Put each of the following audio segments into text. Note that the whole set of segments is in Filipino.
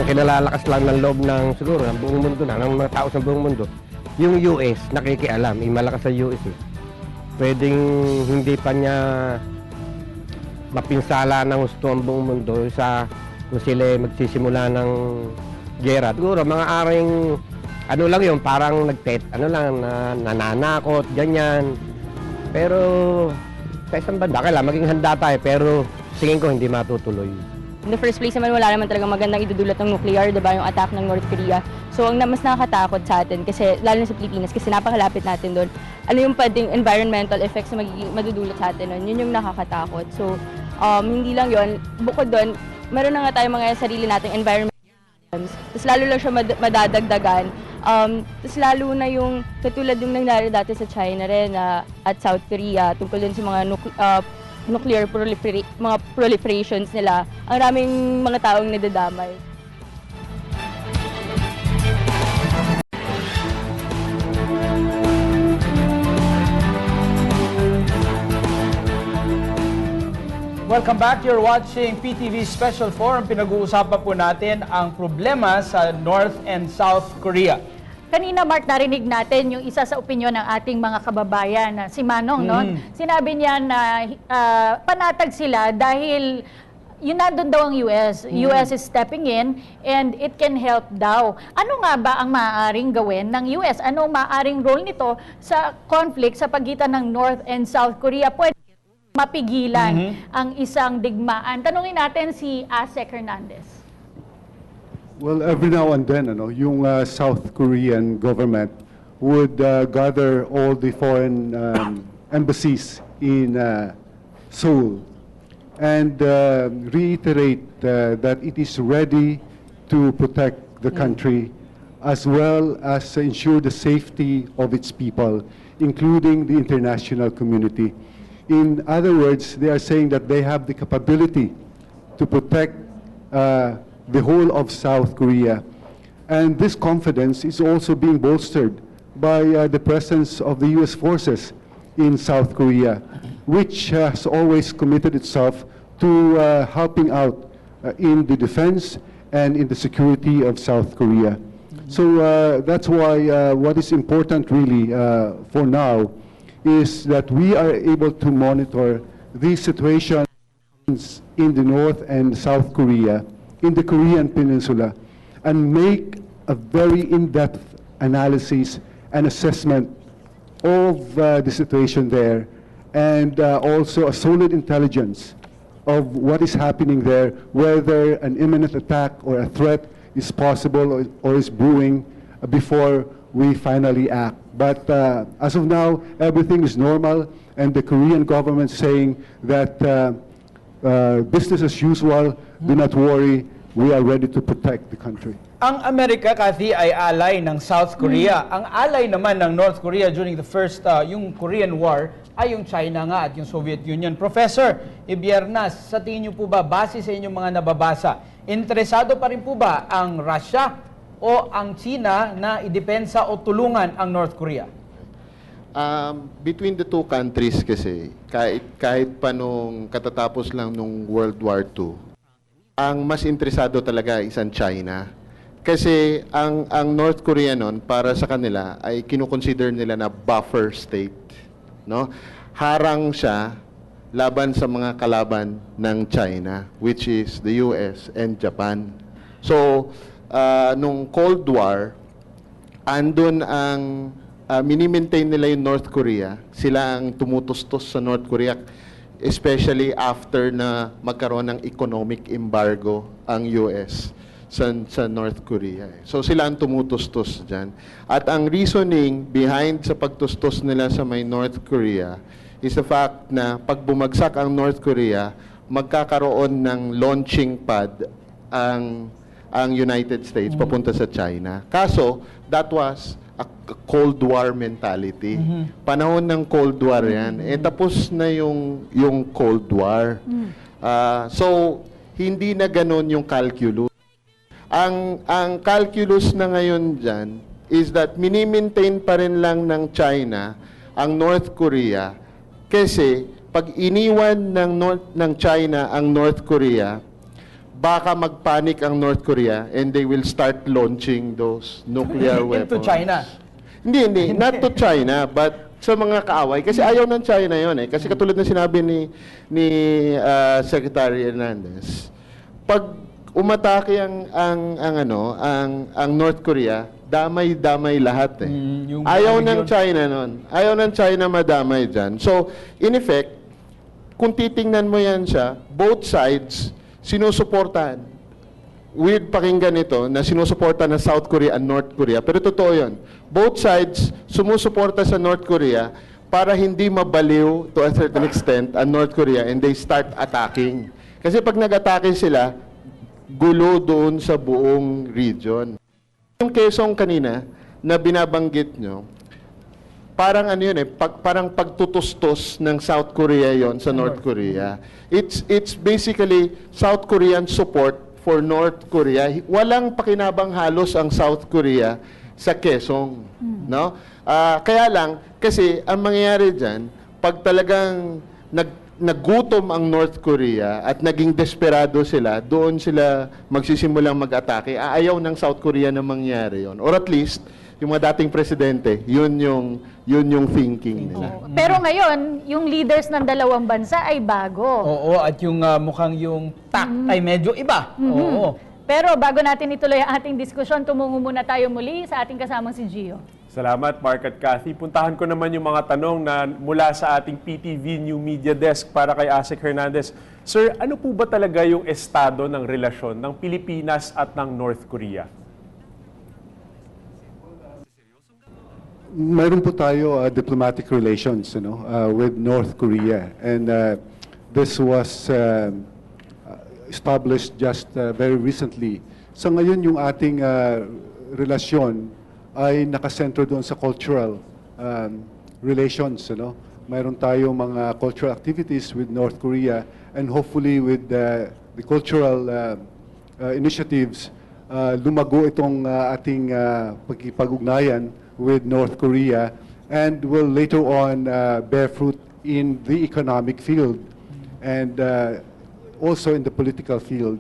kinalalakas lang ng loob ng siguro ng buong mundo na, ng mga tao sa buong mundo, yung US nakikialam, malakas sa US eh. Pwedeng hindi pa niya mapinsala ng gusto ang buong mundo sa kung sila magsisimula ng gera. Siguro mga aring ano lang yun, parang nananakot, ganyan. Pero sa isang banda, kailangan maging handa tayo, pero tingin ko hindi matutuloy. In the first place naman, wala naman talagang magandang idudulot ng nuclear, diba, yung attack ng North Korea. So, ang mas nakakatakot sa atin, kasi lalo na sa Pilipinas, kasi napakalapit natin doon, ano yung pwedeng environmental effects na madudulot sa atin nun, yun yung nakakatakot. So, hindi lang yun, bukod doon, meron na nga tayong mga sarili nating environmental problems. Tapos lalo lang siya madadagdagan. Tapos lalo na yung katulad yung nangyari dati sa China rin at South Korea, tungkol din sa mga nuclear mga proliferations nila, ang raming mga taong nadadamay. Welcome back. You're watching PTV Special Forum. Pinag-uusapan po natin ang problema sa North and South Korea. Kanina, Mark, narinig natin yung isa sa opinyon ng ating mga kababayan, si Manong, no? Sinabi niya na panatag sila dahil yun nandun daw ang US. US is stepping in and it can help daw. Ano nga ba ang maaaring gawin ng US? Ano maaaring role nito sa conflict sa pagitan ng North and South Korea? Pwede mapigilan ang isang digmaan. Tanungin natin si Asek Hernandez. Well, every now and then, yung South Korean government would gather all the foreign embassies in Seoul and reiterate that it is ready to protect the country as well as ensure the safety of its people, including the international community. In other words, they are saying that they have the capability to protect the whole of South Korea. And this confidence is also being bolstered by the presence of the U.S. forces in South Korea, which has always committed itself to helping out in the defense and in the security of South Korea. So that's why what is important really for now is that we are able to monitor these situations in the North and South Korea, in the Korean Peninsula, and make a very in-depth analysis and assessment of the situation there, and also a solid intelligence of what is happening there, whether an imminent attack or a threat is possible or is brewing before we finally act. But as of now, everything is normal, and the Korean government saying that business as usual, do not worry, we are ready to protect the country. Ang Amerika, Kathy, ay alay ng South Korea. Ang alay naman ng North Korea during the first, yung Korean War, ay yung China nga at yung Soviet Union. Professor Biyernes, sa tingin niyo po ba, base sa inyong mga nababasa, interesado pa rin po ba ang Russia o ang China na idepensa o tulungan ang North Korea? Between the two countries kasi, kahit pa nung katatapos lang nung World War II, ang mas interesado talaga is ang China. Kasi ang North Korea noon, para sa kanila, ay kinukonsider nila na buffer state. No? Harang siya laban sa mga kalaban ng China, which is the US and Japan. So, nung Cold War, andun ang mini-maintain nila yung North Korea. Sila ang tumutustos sa North Korea, especially after na magkaroon ng economic embargo ang US sa North Korea. So sila ang tumutustos dyan. At ang reasoning behind sa pagtustos nila sa may North Korea is the fact na pag bumagsak ang North Korea, magkakaroon ng launching pad ang United States papunta sa China. Kaso, that was a Cold War mentality. Panahon ng Cold War yan. Tapos na yung Cold War. So, hindi na ganun yung calculus. Ang calculus na ngayon dyan is that mini-maintain pa rin lang ng China ang North Korea kasi pag iniwan ng China ang North Korea, baka magpanic ang North Korea and they will start launching those nuclear weapons. Into China. Hindi. Not to China, but sa mga kaaway. Kasi ayaw ng China yon eh. Kasi katulad ng sinabi ni Secretary Hernandez, pag umatake ang North Korea, damay-damay lahat eh. Ayaw ng China nun. Ayaw ng China madamay dyan. So, in effect, kung titingnan mo yan siya, both sides sinusuportahan. Weird pakinggan ito na sinusuporta ng South Korea and North Korea. Pero totoo yun. Both sides sumusuporta sa North Korea para hindi mabaliw to a certain extent ang North Korea and they start attacking. Kasi pag nag-atake sila, gulo doon sa buong region. Yung Quezon kanina na binabanggit nyo, parang ano yun eh, parang pagtutustos ng South Korea yon sa North Korea. It's basically South Korean support for North Korea. Walang pakinabang halos ang South Korea sa Quezon, no? Kaya lang kasi ang mangyayari diyan, pag talagang naggutom ang North Korea at naging desperado sila, doon sila magsisimulang mag-atake. Ayaw ng South Korea na mangyari yon. Or at least yung mga dating presidente, yun yung thinking nila. Pero ngayon, yung leaders ng dalawang bansa ay bago. Oo, at yung mukhang yung tact ay medyo iba. Oo. Pero bago natin ituloy ang ating diskusyon, tumungo muna tayo muli sa ating kasamang si Gio. Salamat, Mark at Cathy. Puntahan ko naman yung mga tanong na mula sa ating PTV New Media Desk para kay Asik Hernandez. Sir, ano po ba talaga yung estado ng relasyon ng Pilipinas at ng North Korea? Mayroon po tayo diplomatic relations, with North Korea, and this was established just very recently. Sa ngayon, yung ating relasyon ay nakasentro doon sa cultural relations, Mayroon tayo mga cultural activities with North Korea, and hopefully with the cultural initiatives, lumago itong ating pagkipag-ugnayan with North Korea and will later on bear fruit in the economic field and also in the political field.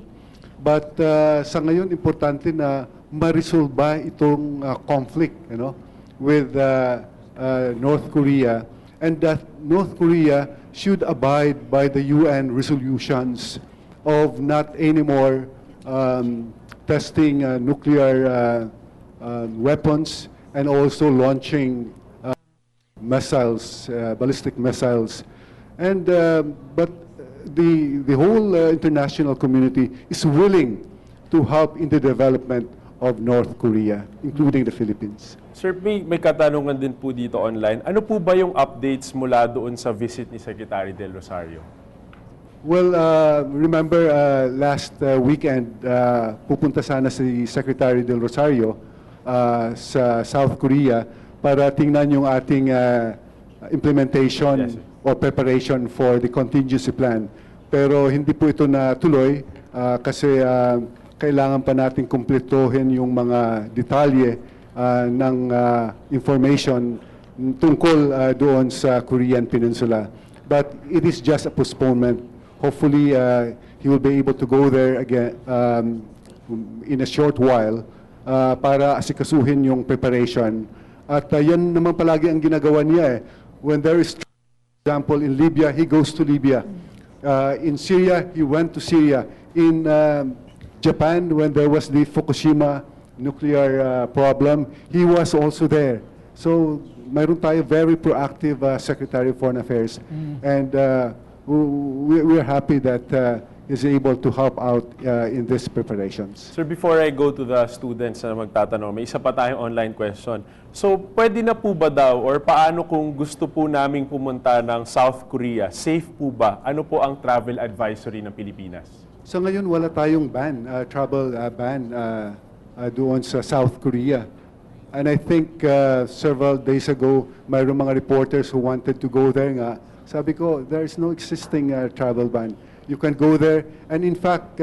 But sa ngayon, importante na ma-resolve itong conflict, with North Korea, and that North Korea should abide by the UN resolutions of not anymore testing nuclear weapons and also launching missiles, ballistic missiles. And but the whole international community is willing to help in the development of North Korea, including the Philippines. Sir, may katanungan din po dito online. Ano po ba yung updates mula doon sa visit ni Secretary Del Rosario? Well, remember last weekend, pupunta sana si Secretary Del Rosario sa South Korea para tingnan yung ating implementation or preparation for the contingency plan. Pero hindi po ito natuloy kasi kailangan pa natin kumpletohin yung mga detalye ng information tungkol doon sa Korean Peninsula. But it is just a postponement. Hopefully, he will be able to go there again in a short while para asikasuhin yung preparation. At yan naman palagi ang ginagawa niya eh. When there is, for example, in Libya, he goes to Libya. In Syria, he went to Syria. In Japan, when there was the Fukushima nuclear problem, he was also there. So, mayroon tayo very proactive Secretary of Foreign Affairs. And we're happy that is able to help out in these preparations. Sir, before I go to the students na magtatanong, may isa pa tayong online question. So, pwede na po ba daw or paano kung gusto po naming pumunta ng South Korea? Safe po ba? Ano po ang travel advisory ng Pilipinas? So ngayon wala tayong ban, travel ban doon sa South Korea. And I think several days ago, mayroong mga reporters who wanted to go there nga. Sabi ko, there is no existing travel ban. You can go there. And in fact,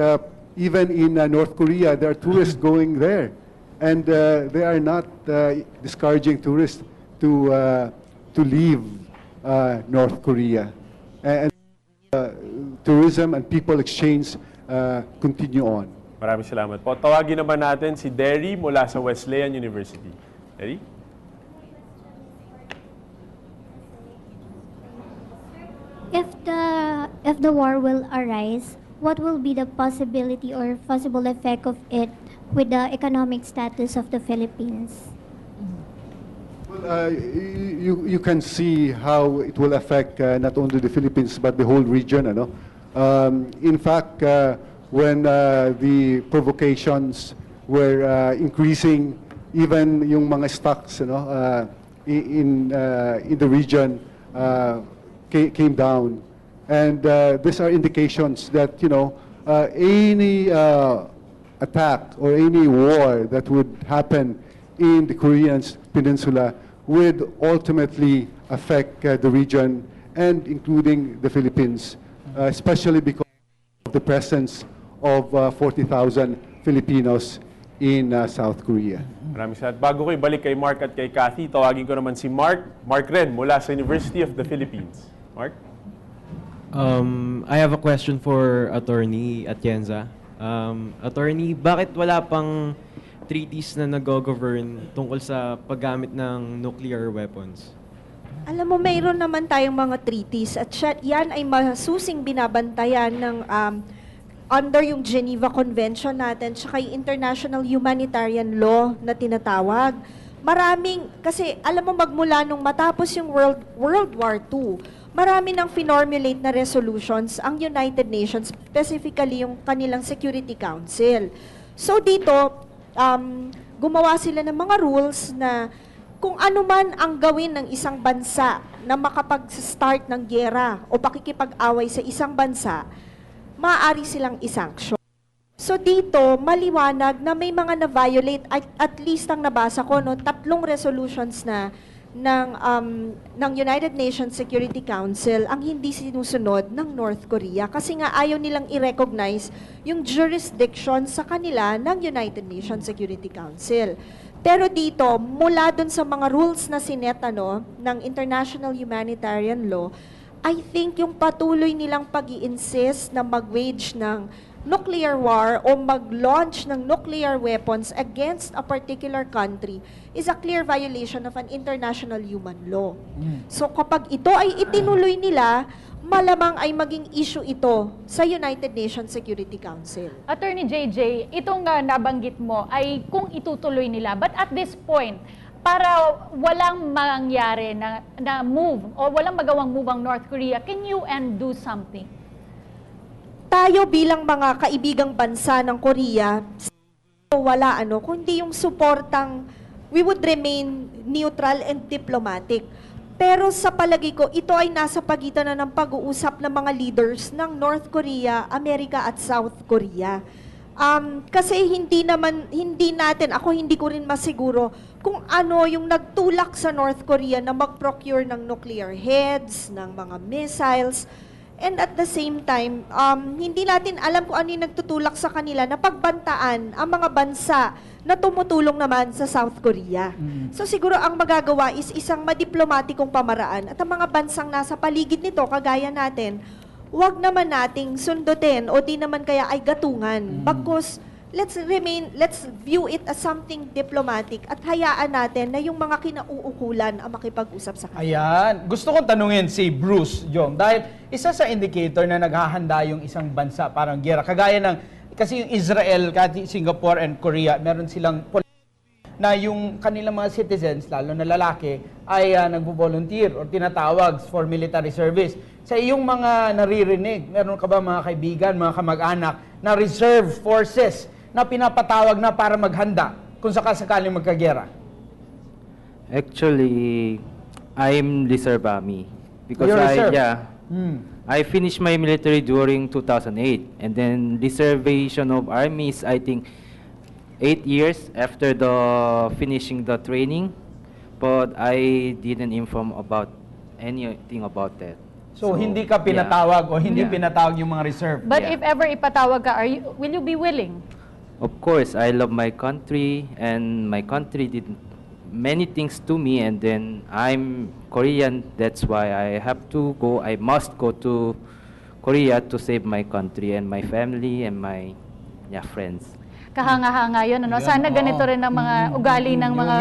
even in North Korea, there are tourists going there. And they are not discouraging tourists to leave North Korea. And tourism and people exchange continue on. Maraming salamat po. Tawagin naman natin si Derry mula sa Wesleyan University. Derry? If the war will arise, what will be the possibility or possible effect of it with the economic status of the Philippines? Well, you can see how it will affect not only the Philippines but the whole region. Ano? In fact, when the provocations were increasing, even yung mga stocks in the region came down. And these are indications that any attack or any war that would happen in the Korean Peninsula would ultimately affect the region and including the Philippines, especially because of the presence of 40,000 Filipinos in South Korea. Maraming salamat. Bago ko ibalik kay Mark at kay Cathy, tawagin ko naman si Mark Ren mula sa University of the Philippines. Mark? I have a question for Attorney Atienza. Attorney, bakit wala pang treaties na nag-govern tungkol sa paggamit ng nuclear weapons? Alam mo, mayroon naman tayong mga treaties at yan ay masusing binabantayan ng under yung Geneva Convention natin tsaka yung international humanitarian law na tinatawag. Kasi alam mo magmula nung matapos yung World War II, marami nang finormulate na resolutions ang United Nations, specifically yung kanilang Security Council. So dito, gumawa sila ng mga rules na kung ano man ang gawin ng isang bansa na makapag-start ng gyera o pakikipag-away sa isang bansa, maaari silang isanction. So dito, maliwanag na may mga na-violate, at least ang nabasa ko, 3 resolutions na ng United Nations Security Council ang hindi sinusunod ng North Korea kasi nga ayaw nilang i-recognize yung jurisdiction sa kanila ng United Nations Security Council. Pero dito, mula dun sa mga rules na sinet ng International Humanitarian Law, I think yung patuloy nilang pag-i-insist na mag-wage ng nuclear war o mag-launch ng nuclear weapons against a particular country is a clear violation of an international human law. So kapag ito ay itinuloy nila, malamang ay maging issue ito sa United Nations Security Council. Attorney JJ, itong nabanggit mo ay kung itutuloy nila. But at this point, para walang mangyari na move o walang magawang move ang North Korea, can UN do something? Tayo bilang mga kaibigang bansa ng Korea, wala kundi yung suportang we would remain neutral and diplomatic. Pero sa palagi ko, ito ay nasa pagitan na ng pag-uusap ng mga leaders ng North Korea, Amerika at South Korea. Kasi hindi natin, ako hindi ko rin masiguro kung ano yung nagtulak sa North Korea na mag-procure ng nuclear heads, ng mga missiles. And at the same time, hindi natin alam kung ano yung nagtutulak sa kanila na pagbantaan ang mga bansa na tumutulong naman sa South Korea. So siguro ang magagawa is isang madiplomatikong pamaraan at ang mga bansang nasa paligid nito, kagaya natin, wag naman nating sundutin o di naman kaya ay gatungan. Bagkus, let's view it as something diplomatic at hayaan natin na yung mga kinauukulan ang makipag-usap sa kanila. Ayan. Gusto kong tanungin si Bruce, Jong, dahil isa sa indicator na naghahanda yung isang bansa parang gera, kagaya ng, kasi yung Israel, Singapore and Korea, meron silang na yung kanilang mga citizens, lalo na lalaki, ay nagvo-volunteer or tinatawag for military service. Sa iyong mga naririnig, meron ka ba mga kaibigan, mga kamag-anak, na reserve forces na pinapatawag na para maghanda kung sakasakaling magkagera? Actually, I'm reserve army because You're reserve? I finished my military during 2008, and then reservation of army is I think 8 years after the finishing the training, but I didn't inform about anything about that. So hindi ka pinatawag o hindi pinatawag yung mga reserve? But if ever ipatawag ka, will you be willing? Of course, I love my country, and my country did many things to me, and then I'm Korean, that's why I have to go, I must go to Korea to save my country and my family and my friends. Kahanga-hanga yun, ano? Sana ganito rin ang mga ugali ng mga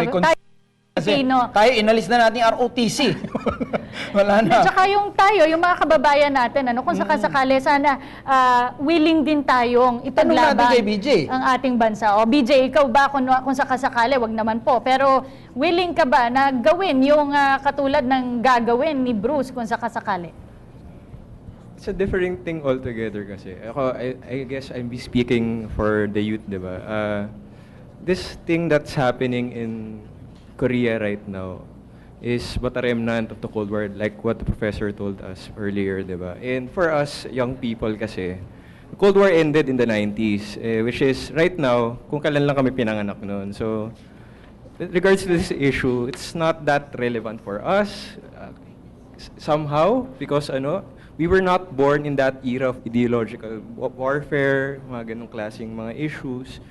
Pilipino. Tayo, inalis na natin yung ROTC. Wala na. At saka yung tayo, yung mga kababayan natin, ano, kung sakasakali, sana willing din tayong Tanong natin ipaglaban kay BJ. ang ating bansa. O BJ, ikaw ba kung sakasakali, wag naman po, pero willing ka ba na gawin yung katulad ng gagawin ni Bruce kung sakasakali? It's a different thing altogether kasi. Ako, I guess I'm speaking for the youth, di ba? This thing that's happening in Korea right now is but a remnant of the Cold War, like what the professor told us earlier, di ba? And for us, young people kasi, the Cold War ended in the 90s, which is right now, kung kailan lang kami pinanganak noon. So, with regards to this issue, it's not that relevant for us, somehow, because we were not born in that era of ideological warfare, mga ganong klaseng mga issues.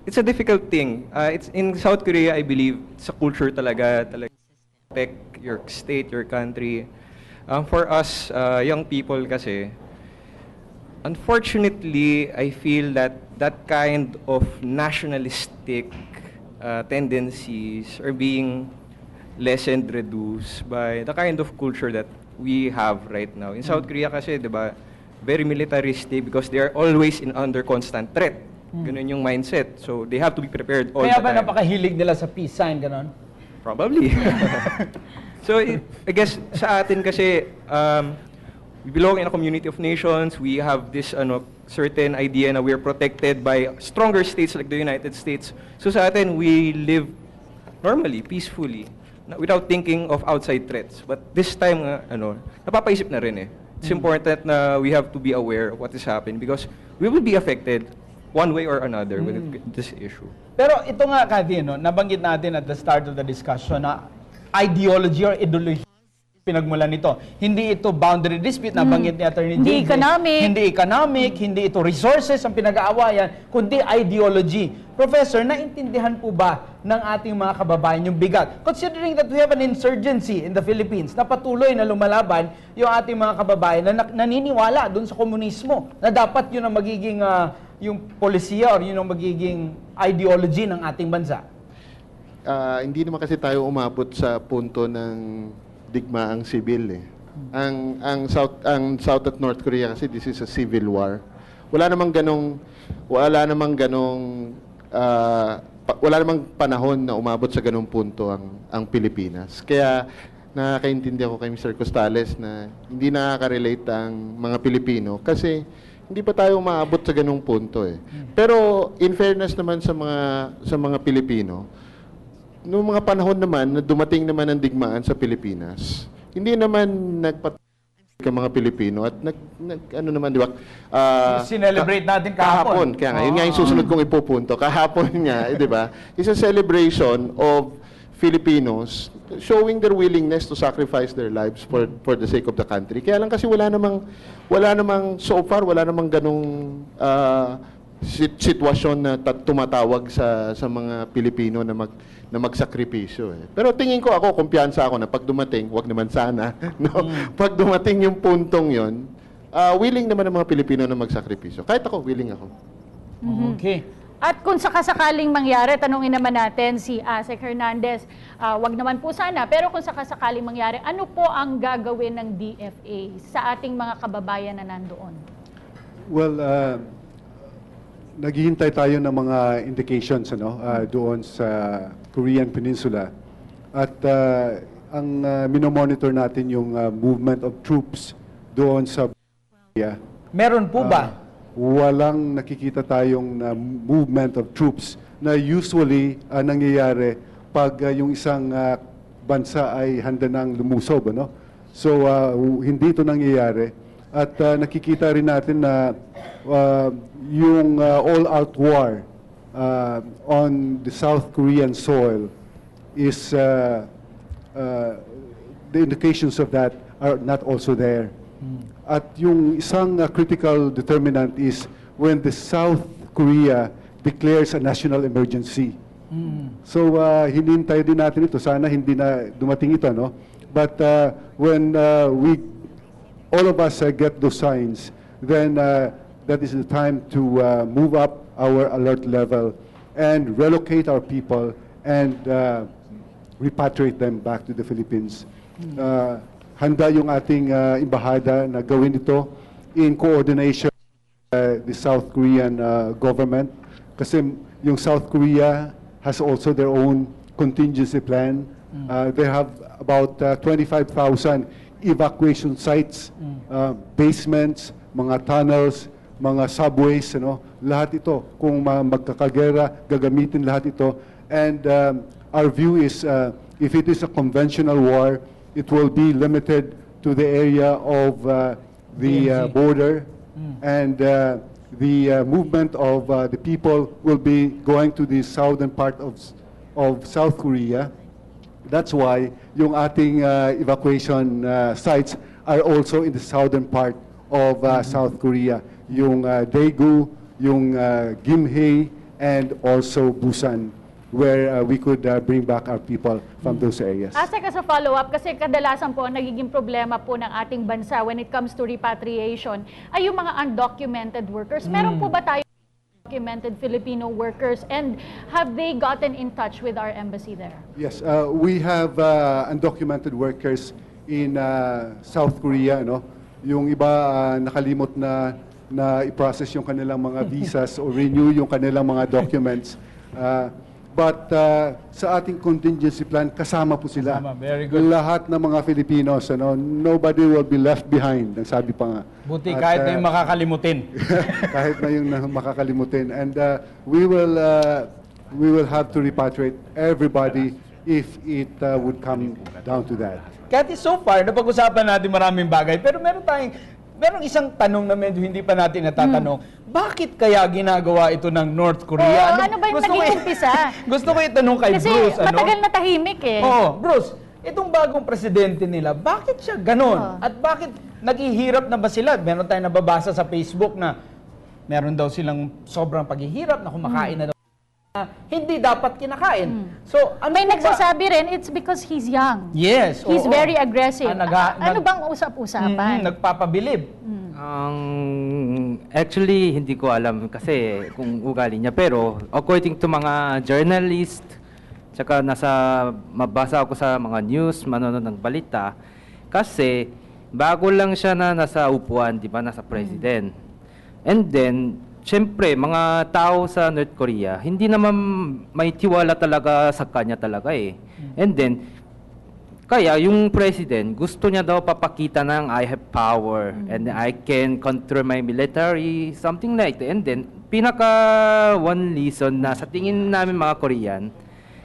It's a difficult thing. It's in South Korea, I believe, sa culture talaga respect your state, your country. For us, young people kasi, unfortunately, I feel that that kind of nationalistic tendencies are being lessened, reduced by the kind of culture that we have right now. In South Korea kasi, di ba, very militaristic because they are always under constant threat. Ganun yung mindset. So, they have to be prepared all Kaya the ba time. napakahilig nila sa peace sign, ganon? Probably. So, I guess sa atin kasi, we belong in a community of nations. We have this certain idea na we're protected by stronger states like the United States. So sa atin, we live normally, peacefully, without thinking of outside threats. But this time, napapaisip na rin eh. It's important na we have to be aware of what is happening because we will be affected one way or another with this issue. Pero ito nga, Kathy, nabanggit natin at the start of the discussion na ideology or ideology pinagmulan nito. Hindi ito boundary dispute, nabanggit ni Attorney Hindi JJ. economic. Hindi economic, hindi ito resources ang pinag-aawayan, kundi ideology. Professor, naintindihan po ba ng ating mga kababayan yung bigat? Considering that we have an insurgency in the Philippines na patuloy na lumalaban yung ating mga kababayan na naniniwala dun sa komunismo na dapat yun ang magiging yung polisiya or yun ang magiging ideology ng ating bansa. Hindi naman kasi tayo umabot sa punto ng digmaang sibil eh. Ang South at North Korea kasi this is a civil war. Wala namang panahon na umabot sa ganung punto ang Pilipinas. Kaya nakakaintindi ako kay Mr. Costales na hindi nakaka-relate ang mga Pilipino kasi hindi pa tayo umaabot sa ganung punto eh. Pero in fairness naman sa mga Pilipino, noong mga panahon naman na dumating naman ang digmaan sa Pilipinas, hindi naman nagpatay ka mga Pilipino at naman, di ba? Sinelebrate natin kahapon. Kaya nga, yun nga yung susunod kong ipupunto. Kahapon nga, di ba? It's a celebration of Filipinos showing their willingness to sacrifice their lives for the sake of the country. Kaya lang kasi wala namang so far, wala namang ganong sitwasyon na tumatawag sa mga Pilipino na magsakripisyo eh. Pero tingin ko ako, kumpiyansa ako na pag dumating, wag naman sana, no? Pag dumating yung puntong yon, willing naman ang mga Pilipino na magsakripisyo. Kahit ako, willing ako. Okay. At kung sakasakaling mangyari, tanungin naman natin si Asek Hernandez, wag naman po sana, pero kung sakasakaling mangyari, ano po ang gagawin ng DFA sa ating mga kababayan na nandoon? Well, naghihintay tayo ng mga indications doon sa Korean Peninsula. At ang minomonitor natin yung movement of troops doon sa Korea. Meron po ba? Walang nakikita tayong movement of troops na usually nangyayari pag yung isang bansa ay handa nang lumusob. So, hindi ito nangyayari. At nakikita rin natin na yung all-out war on the South Korean soil is the indications of that are not also there. At yung isang critical determinant is when the South Korea declares a national emergency. So hinintay din natin ito, sana hindi na dumating ito, no? But when we all of us get those signs, then that is the time to move up our alert level and relocate our people and repatriate them back to the Philippines. Handa yung ating embahada na gawin ito in coordination with the South Korean government, kasi yung South Korea has also their own contingency plan. They have about 25,000 evacuation sites, basements, mga tunnels, mga subways, lahat ito. Kung magkakagera, gagamitin lahat ito. And our view is, if it is a conventional war, it will be limited to the area of the border, and the movement of the people will be going to the southern part of South Korea. That's why yung ating evacuation sites are also in the southern part of South Korea. Yung Daegu, yung Gimhae, and also Busan, where we could bring back our people from those areas. Asek, as a follow-up, kasi kadalasan po ang nagiging problema po ng ating bansa when it comes to repatriation ay yung mga undocumented workers. Meron po ba tayo documented Filipino workers, and have they gotten in touch with our embassy there? Yes, we have undocumented workers in South Korea. Yung iba nakalimot na i-process yung kanilang mga visas o renew yung kanilang mga documents. But sa ating contingency plan, kasama po sila. Very good. Lahat ng mga Filipinos, nobody will be left behind, ang sabi pa nga. Buti kahit na yung makakalimutin. Kahit na yung makakalimutin. And we will have to repatriate everybody if it would come down to that. Kahit so far, napag-usapan natin maraming bagay, pero merong isang tanong na medyo hindi pa natin natatanong. Bakit kaya ginagawa ito ng North Korea? Ano ba yung naging umpisa? Gusto ko itanong kay Kasi Bruce. matagal na tahimik eh. Bruce, itong bagong presidente nila, bakit siya ganon? At bakit naghihirap na ba sila? Meron tayong nababasa sa Facebook na meron daw silang sobrang paghihirap na kumakain na daw. Hindi dapat kinakain. So, may nagsasabi rin, it's because he's young. Yes. He's very aggressive. Ano bang usap-usapan? Nagpapabilib. Actually, hindi ko alam kasi kung ugali niya. Pero according to mga journalist, tsaka mabasa ako sa mga news, manonood ng balita, kasi bago lang siya na nasa upuan, di ba, nasa president. And then, syempre, mga tao sa North Korea, hindi naman may tiwala talaga sa kanya talaga eh. And then, kaya yung president, gusto niya daw papakita ng I have power and I can control my military, something like that. And then, one reason na sa tingin namin mga Korean,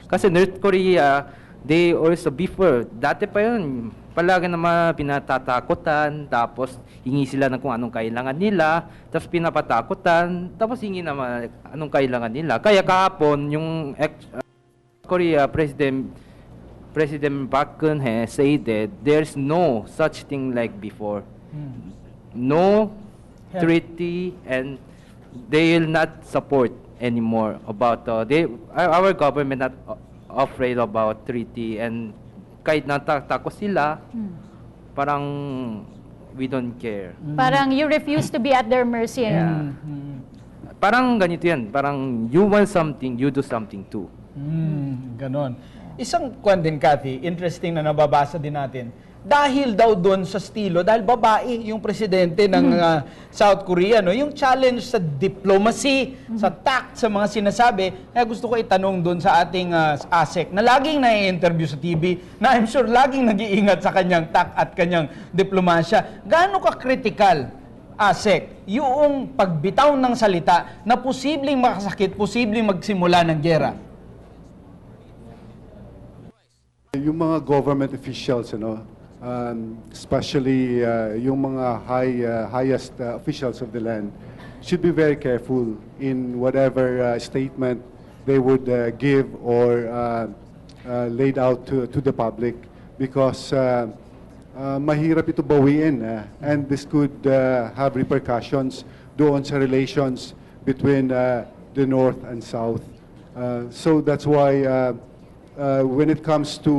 kasi North Korea, they also before, dati pa yun, palagi naman pinatatakutan, tapos hingi sila ng kung anong kailangan nila, tapos pinapatakutan, tapos hingi naman anong kailangan nila. Kaya kahapon, yung Korea President Park Geun-hye said that there's no such thing like before. No treaty, and they will not support anymore about our government not afraid about treaty, and kahit natatakot sila, parang we don't care. Parang you refuse to be at their mercy. Yeah. Parang ganito yan, parang you want something, you do something too. Ganon. Isang kwan din, Cathy, interesting na nababasa din natin. Dahil daw doon sa estilo, dahil babae yung presidente ng South Korea, yung challenge sa diplomacy, sa tact, sa mga sinasabi, kaya gusto ko itanong doon sa ating ASEC na laging na-interview sa TV, na I'm sure laging nag-iingat sa kanyang tact at kanyang diplomasya. Gaano ka-critical, ASEC, yung pagbitaw ng salita na posibleng makasakit, posibleng magsimula ng gera? Yung mga government officials, especially yung mga highest officials of the land, should be very careful in whatever statement they would give or laid out to the public, because mahirap ito bawiin, and this could have repercussions doon sa relations between the North and South. So that's why when it comes to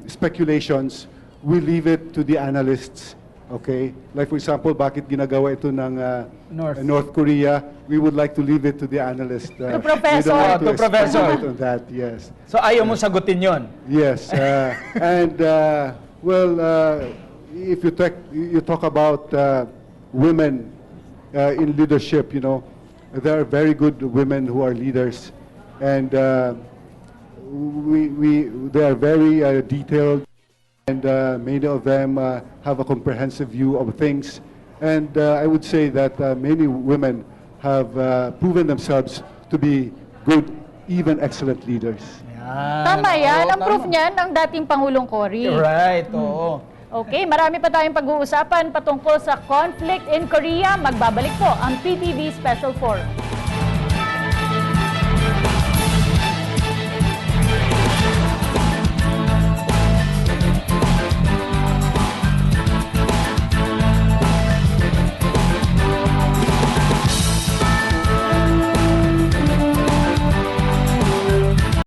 speculations, we leave it to the analysts Okay? Like for example, bakit ginagawa ito ng North. Korea? We would like to leave it to the analyst. To We Professor. don't want To Professor. speculate on that, yes. So ayaw mo sagutin yon. Yes, and if you talk about women in leadership, you know, there are very good women who are leaders, and they are very detailed, and many of them have a comprehensive view of things, and I would say that many women have proven themselves to be good, even excellent leaders. Tama yan. Oo, Ang proof tama. niyan, ang dating Pangulong Cory. Right, oo. Okay, marami pa tayong pag-uusapan patungkol sa conflict in Korea. Magbabalik po ang PTV Special 4.